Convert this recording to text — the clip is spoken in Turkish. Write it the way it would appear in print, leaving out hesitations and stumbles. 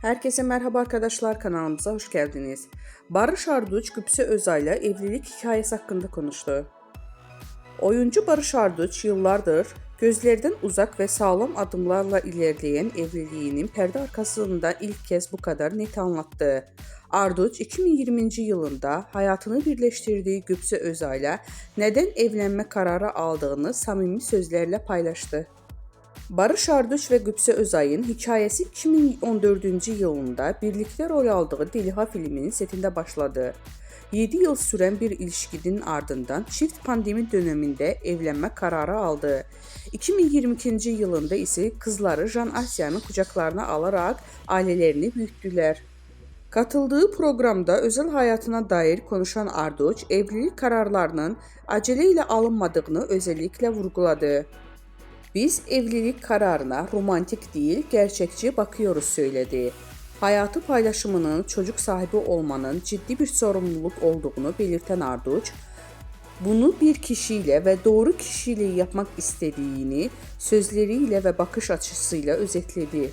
Herkese merhaba arkadaşlar, kanalımıza hoş geldiniz. Barış Arduç, Gübse Özay'la evlilik hikayesi hakkında konuştu. Oyuncu Barış Arduç yıllardır gözlerden uzak ve sağlam adımlarla ilerleyen evliliğinin perde arkasında ilk kez bu kadar net anlattı. Arduç 2020 yılında hayatını birleştirdiği Gübse Özay'la neden evlenme kararı aldığını samimi sözlerle paylaştı. Barış Arduç ve Gübse Özay'ın hikayesi 2014 yılında birlikte rol aldığı Deliha filminin setinde başladı. 7 yıl süren bir ilişkinin ardından çift pandemi döneminde evlenme kararı aldı. 2022 yılında ise kızları Jan Asya'nın kucaklarına alarak ailelerini büyüttüler. Katıldığı programda özel hayatına dair konuşan Arduç, evlilik kararlarının aceleyle alınmadığını özellikle vurguladı. Biz evlilik kararına romantik değil, gerçekçi bakıyoruz söyledi. Hayatı paylaşımının çocuk sahibi olmanın ciddi bir sorumluluk olduğunu belirten Arduç, bunu bir kişiyle ve doğru kişiyle yapmak istediğini sözleriyle ve bakış açısıyla özetledi.